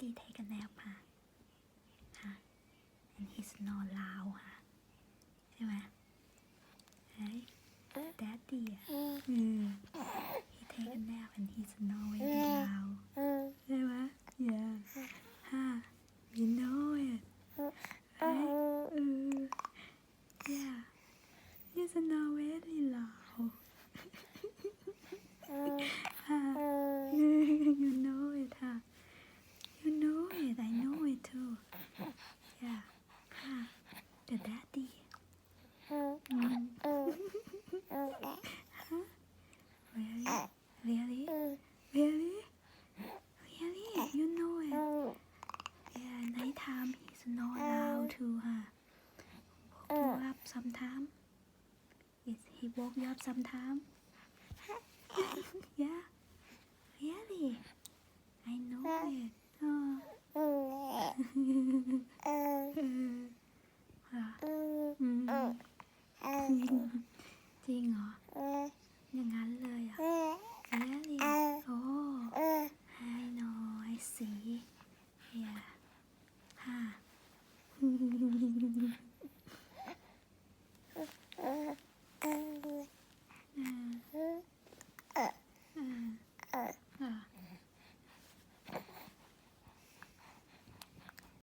Daddy take a nap ฮะ and he snore loud ฮะใช่ไหมเฮ้ย Daddy he take a nap and he snore very loud ใช่ไหม yeah ฮะ you know it เฮ้ยyeah he snore very loud ฮะ you know it ฮะ you know it I know it too yeah ฮะ the daddy really really you know it yeah nighttime he snore loud too ฮะ woke you up sometime yes he woke you up sometime yeah really I know it จริงเหรออย่างนั้นเลยอ่ะ really oh I know I see yeah